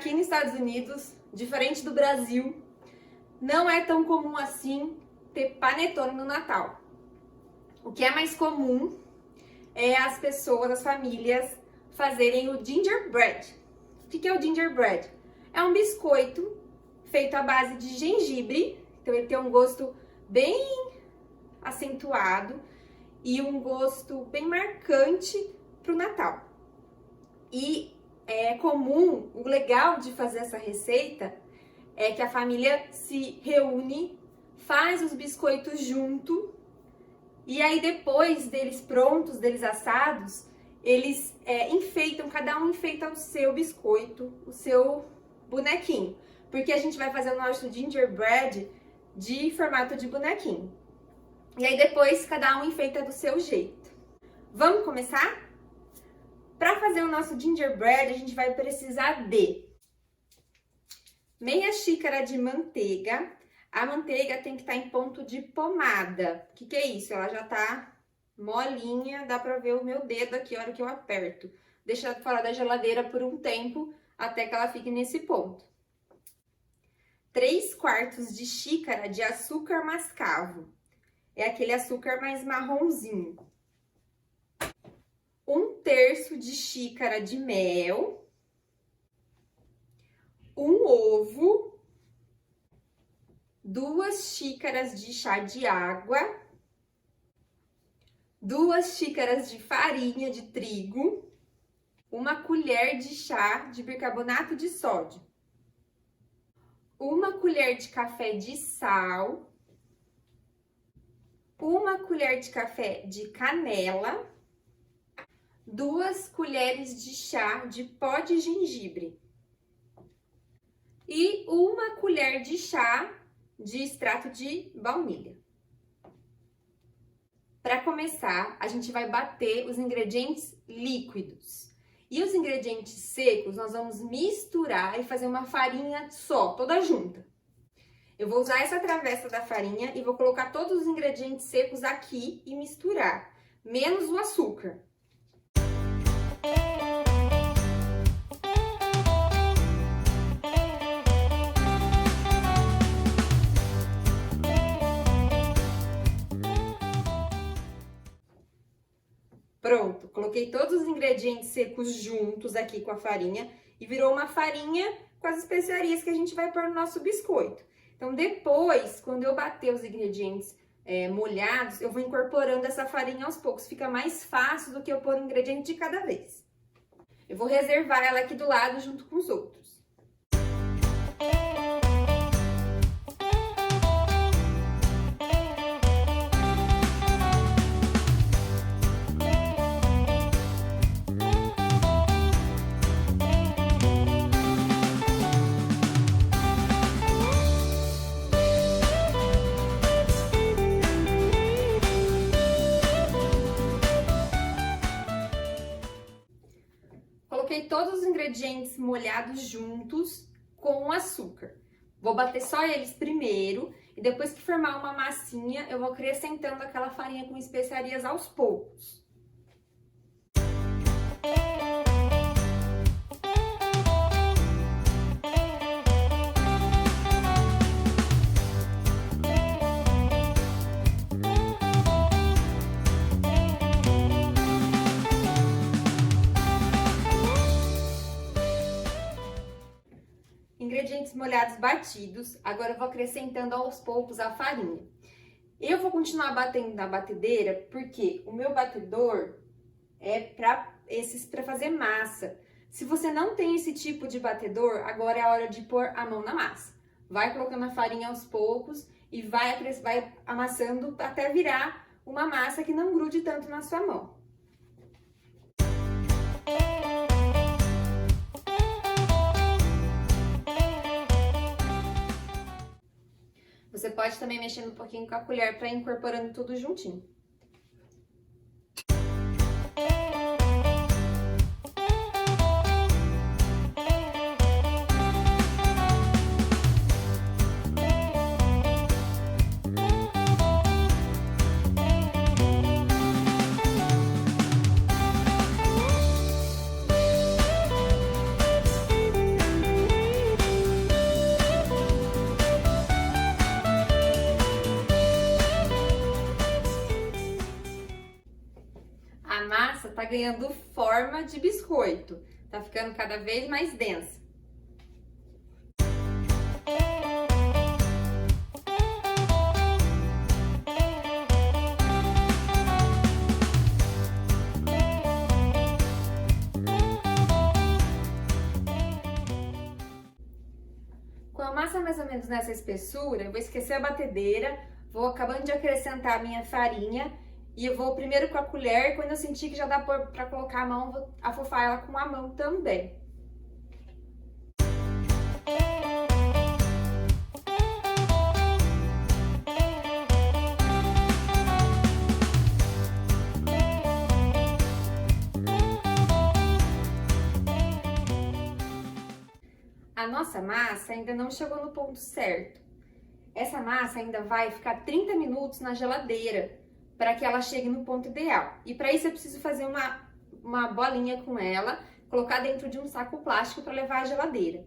aqui nos Estados Unidos, diferente do Brasil, não é tão comum assim ter panetone no Natal. O que é mais comum é as pessoas, as famílias, fazerem o gingerbread. O que é o gingerbread? É um biscoito feito à base de gengibre, então ele tem um gosto bem acentuado e um gosto bem marcante para o Natal. E é comum, o legal de fazer essa receita é que a família se reúne, faz os biscoitos junto e aí depois deles prontos, deles assados, eles enfeitam, cada um enfeita o seu biscoito, o seu bonequinho. Porque a gente vai fazer o nosso gingerbread de formato de bonequinho. E aí depois cada um enfeita do seu jeito. Vamos começar? Para fazer o nosso gingerbread, a gente vai precisar de meia xícara de manteiga. A manteiga tem que estar em ponto de pomada. O que é isso? Ela já tá molinha, dá pra ver o meu dedo aqui a hora que eu aperto. Deixa fora da geladeira por um tempo, até que ela fique nesse ponto. 3/4 de xícara de açúcar mascavo. É aquele açúcar mais marronzinho. 1/3 de xícara de mel. 1 ovo. 2 xícaras de chá de água. 2 xícaras de farinha de trigo. 1 colher de chá de bicarbonato de sódio. 1 colher de café de sal. 1 colher de café de canela. 2 colheres de chá de pó de gengibre. E 1 colher de chá de extrato de baunilha. Para começar, a gente vai bater os ingredientes líquidos. E os ingredientes secos, nós vamos misturar e fazer uma farinha só, toda junta. Eu vou usar essa travessa da farinha e vou colocar todos os ingredientes secos aqui e misturar, menos o açúcar. Pronto, coloquei todos os ingredientes secos juntos aqui com a farinha e virou uma farinha com as especiarias que a gente vai pôr no nosso biscoito. Então, depois, quando eu bater os ingredientes molhados, eu vou incorporando essa farinha aos poucos. Fica mais fácil do que eu pôr um ingrediente de cada vez. Eu vou reservar ela aqui do lado junto com os outros. Coloquei todos os ingredientes molhados juntos com o açúcar. Vou bater só eles primeiro e depois que formar uma massinha, eu vou acrescentando aquela farinha com especiarias aos poucos. Ingredientes molhados batidos, agora eu vou acrescentando aos poucos a farinha. Eu vou continuar batendo na batedeira porque o meu batedor é para fazer massa. Se você não tem esse tipo de batedor, agora é a hora de pôr a mão na massa. Vai colocando a farinha aos poucos e vai amassando até virar uma massa que não grude tanto na sua mão. Você pode também mexer um pouquinho com a colher para ir incorporando tudo juntinho. tá ganhando forma de biscoito, tá ficando cada vez mais densa. Com a massa mais ou menos nessa espessura, eu vou esquecer a batedeira, vou acabando de acrescentar a minha farinha e eu vou primeiro com a colher, quando eu sentir que já dá pra colocar a mão, vou afofar ela com a mão também. A nossa massa ainda não chegou no ponto certo. Essa massa ainda vai ficar 30 minutos na geladeira para que ela chegue no ponto ideal. E para isso eu preciso fazer uma bolinha com ela, colocar dentro de um saco plástico para levar à geladeira.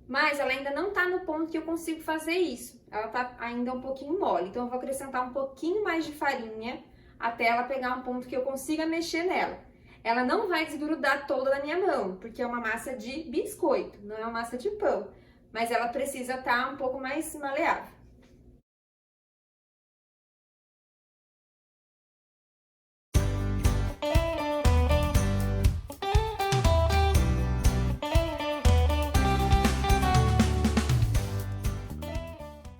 Mas ela ainda não está no ponto que eu consigo fazer isso. Ela está ainda um pouquinho mole. Então eu vou acrescentar um pouquinho mais de farinha até ela pegar um ponto que eu consiga mexer nela. Ela não vai desgrudar toda na minha mão, porque é uma massa de biscoito, não é uma massa de pão. Mas ela precisa estar um pouco mais maleável.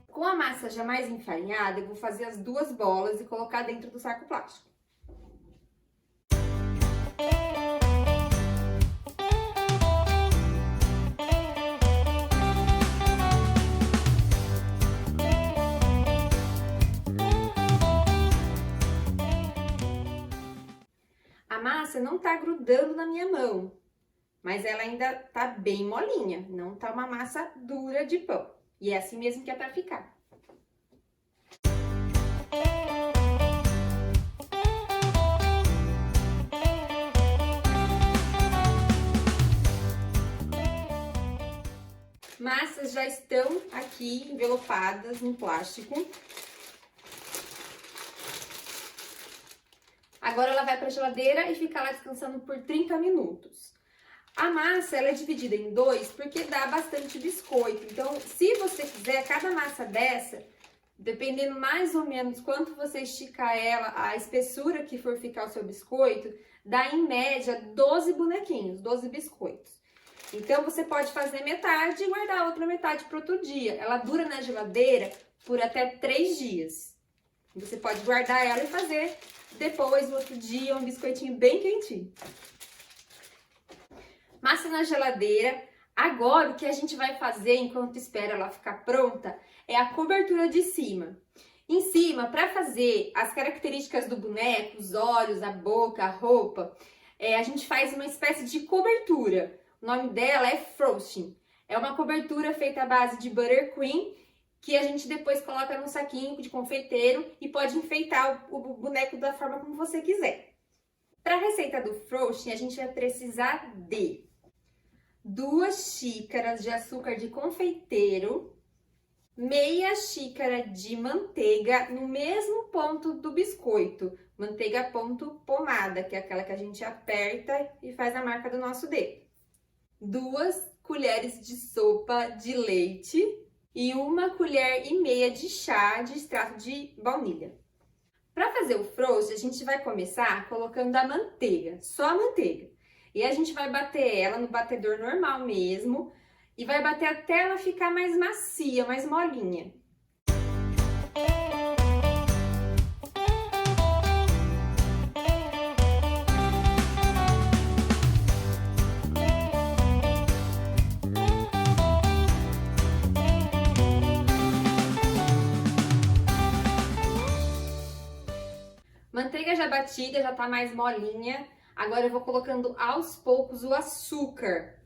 Com a massa já mais enfarinhada, eu vou fazer as duas bolas e colocar dentro do saco plástico. A massa não tá grudando na minha mão, mas ela ainda tá bem molinha, não tá uma massa dura de pão. E é assim mesmo que é pra ficar. Massas já estão aqui envelopadas no plástico. Agora ela vai para a geladeira e fica lá descansando por 30 minutos. A massa ela é dividida em dois porque dá bastante biscoito. Então, se você quiser, cada massa dessa, dependendo mais ou menos quanto você esticar ela, a espessura que for ficar o seu biscoito, dá em média 12 bonequinhos, 12 biscoitos. Então, você pode fazer metade e guardar a outra metade para outro dia. Ela dura na geladeira por até 3 dias. Você pode guardar ela e fazer depois, no outro dia, um biscoitinho bem quentinho. Massa na geladeira. Agora, o que a gente vai fazer enquanto espera ela ficar pronta é a cobertura de cima. Em cima, para fazer as características do boneco, os olhos, a boca, a roupa, a gente faz uma espécie de cobertura. O nome dela é frosting. É uma cobertura feita à base de buttercream, que a gente depois coloca num saquinho de confeiteiro e pode enfeitar o boneco da forma como você quiser. Para a receita do frosting, a gente vai precisar de 2 xícaras de açúcar de confeiteiro, meia xícara de manteiga no mesmo ponto do biscoito, manteiga ponto pomada, que é aquela que a gente aperta e faz a marca do nosso dedo. 2 colheres de sopa de leite e 1,5 colheres de chá de extrato de baunilha. Para fazer o frosting, a gente vai começar colocando a manteiga, só a manteiga. E a gente vai bater ela no batedor normal mesmo e vai bater até ela ficar mais macia, mais molinha. Manteiga já batida, já tá mais molinha. Agora eu vou colocando aos poucos o açúcar.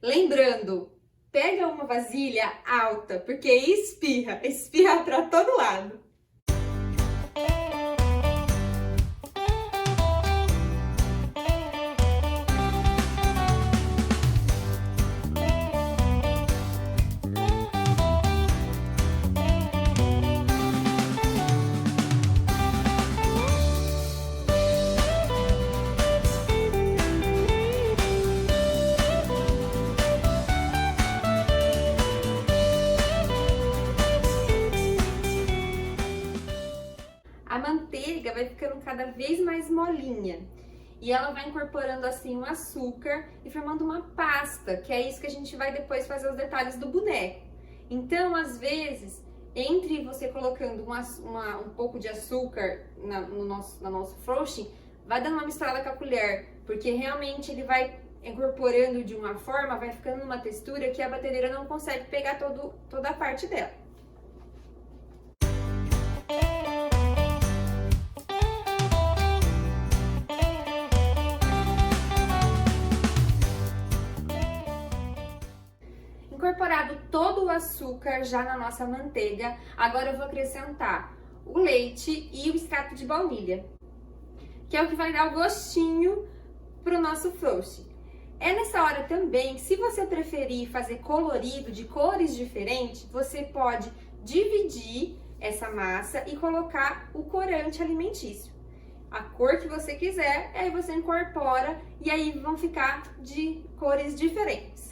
Lembrando, pega uma vasilha alta, porque espirra pra todo lado. manteiga vai ficando cada vez mais molinha. E ela vai incorporando assim o açúcar e formando uma pasta, que é isso que a gente vai depois fazer os detalhes do boneco. Então, às vezes, entre você colocando um pouco de açúcar no nosso frosting, vai dando uma misturada com a colher, porque realmente ele vai incorporando de uma forma, vai ficando numa textura que a batedeira não consegue pegar toda a parte dela. Incorporado todo o açúcar já na nossa manteiga, agora eu vou acrescentar o leite e o extrato de baunilha, que é o que vai dar o gostinho para o nosso frosting. É nessa hora também que, se você preferir fazer colorido, de cores diferentes, você pode dividir essa massa e colocar o corante alimentício. A cor que você quiser, aí você incorpora e aí vão ficar de cores diferentes.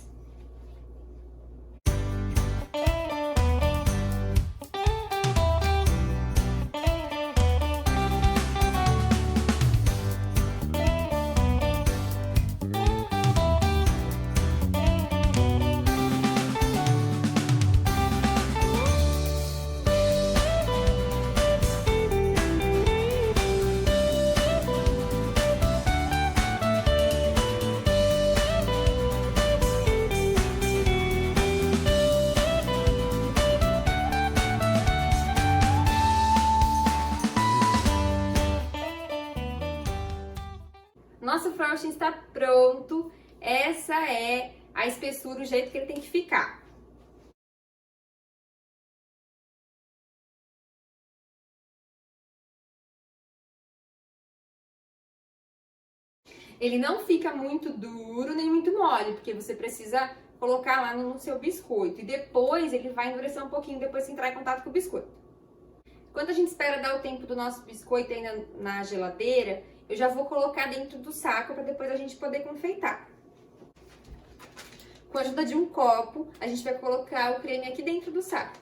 Nosso frosting está pronto. Essa é a espessura, o jeito que ele tem que ficar. Ele não fica muito duro nem muito mole, porque você precisa colocar lá no seu biscoito. E depois ele vai endurecer um pouquinho depois que entrar em contato com o biscoito. Quando a gente espera dar o tempo do nosso biscoito ainda na geladeira, eu já vou colocar dentro do saco para depois a gente poder confeitar. Com a ajuda de um copo, a gente vai colocar o creme aqui dentro do saco.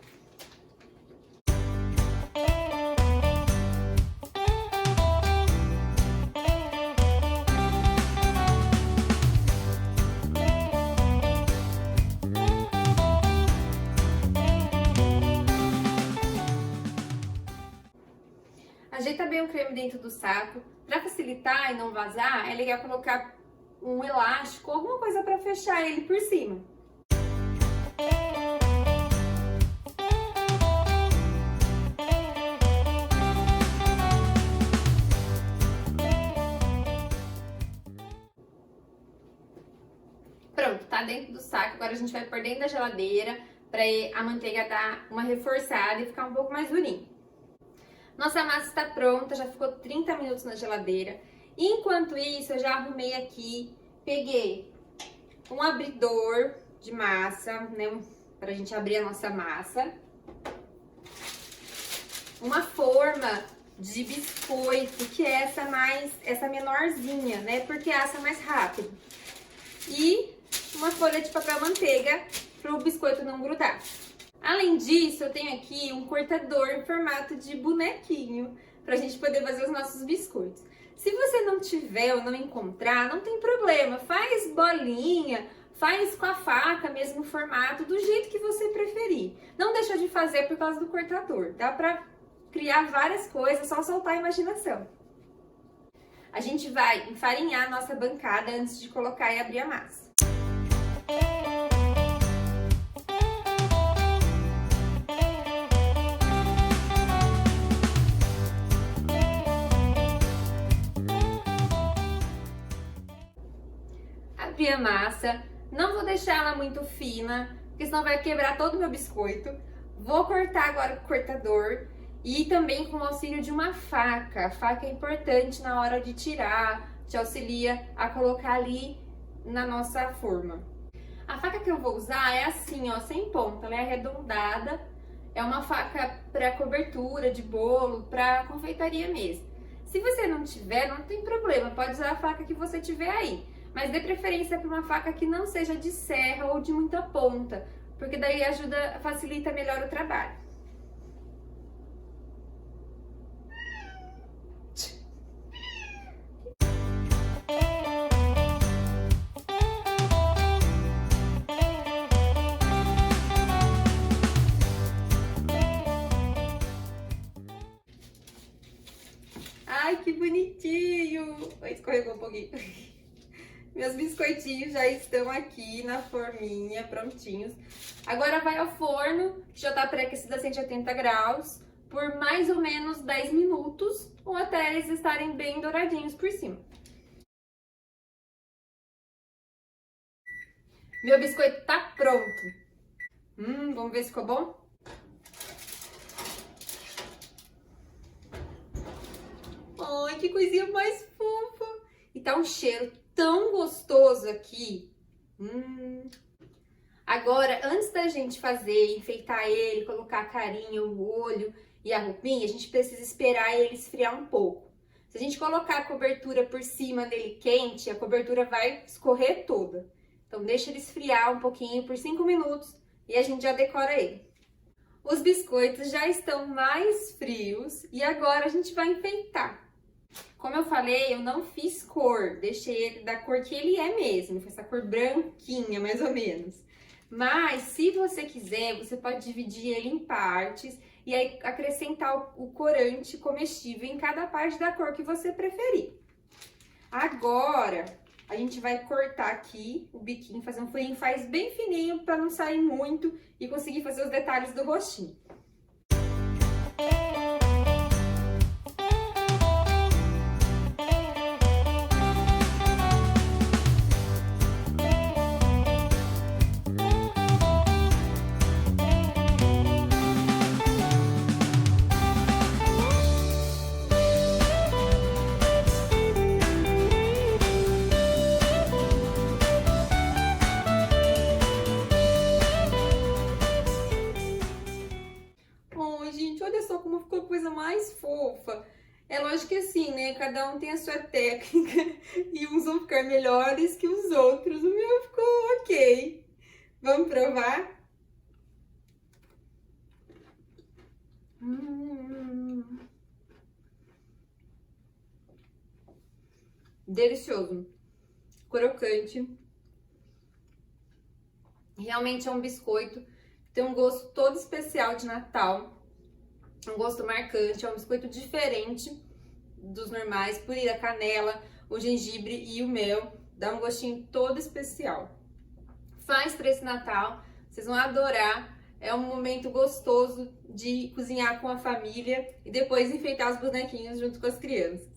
Ajeita bem o creme dentro do saco. Para facilitar e não vazar, é legal colocar um elástico, alguma coisa para fechar ele por cima. Pronto, tá dentro do saco. Agora a gente vai pôr dentro da geladeira para a manteiga dar uma reforçada e ficar um pouco mais durinho. Nossa massa está pronta, já ficou 30 minutos na geladeira. Enquanto isso, eu já arrumei aqui, peguei um abridor de massa, né, pra gente abrir a nossa massa. Uma forma de biscoito, que é essa menorzinha, né, porque assa mais rápido. E uma folha de papel manteiga para o biscoito não grudar. Além disso, eu tenho aqui um cortador em formato de bonequinho para a gente poder fazer os nossos biscoitos. Se você não tiver ou não encontrar, não tem problema, faz bolinha, faz com a faca mesmo o formato, do jeito que você preferir. Não deixa de fazer por causa do cortador, dá para criar várias coisas, só soltar a imaginação. A gente vai enfarinhar a nossa bancada antes de colocar e abrir a massa. Abri a massa, não vou deixar ela muito fina, porque senão vai quebrar todo o meu biscoito. Vou cortar agora com o cortador e também com o auxílio de uma faca. A faca é importante na hora de tirar, te auxilia a colocar ali na nossa forma. A faca que eu vou usar é assim, ó, sem ponta, ela é arredondada. É uma faca para cobertura de bolo, para confeitaria mesmo. Se você não tiver, não tem problema, pode usar a faca que você tiver aí. Mas dê preferência para uma faca que não seja de serra ou de muita ponta, porque daí facilita melhor o trabalho. Ai, que bonitinho! Escorregou um pouquinho. Meus biscoitinhos já estão aqui na forminha, prontinhos. Agora vai ao forno, que já tá pré-aquecido a 180 graus, por mais ou menos 10 minutos, ou até eles estarem bem douradinhos por cima. Meu biscoito tá pronto. Vamos ver se ficou bom? Ai, que coisinha mais fofa! E tá um cheiro tão gostoso aqui. Agora, antes da gente fazer, enfeitar ele, colocar a carinha, o olho e a roupinha, a gente precisa esperar ele esfriar um pouco. Se a gente colocar a cobertura por cima dele quente, a cobertura vai escorrer toda. Então, deixa ele esfriar um pouquinho por 5 minutos e a gente já decora ele. Os biscoitos já estão mais frios e agora a gente vai enfeitar. Como eu falei, eu não fiz cor, deixei ele da cor que ele é mesmo, essa cor branquinha, mais ou menos. Mas, se você quiser, você pode dividir ele em partes e aí acrescentar o corante comestível em cada parte da cor que você preferir. Agora, a gente vai cortar aqui o biquinho, fazer um furinho, faz bem fininho para não sair muito e conseguir fazer os detalhes do rostinho. Ai, gente, olha só como ficou a coisa mais fofa. É lógico que assim, né? Cada um tem a sua técnica e uns vão ficar melhores que os outros. O meu ficou ok. Vamos provar? Delicioso. Crocante. Realmente é um biscoito que tem um gosto todo especial de Natal. Um gosto marcante, é um biscoito diferente dos normais, por ir a canela, o gengibre e o mel, dá um gostinho todo especial. Faz para esse Natal, vocês vão adorar, é um momento gostoso de cozinhar com a família e depois enfeitar os bonequinhos junto com as crianças.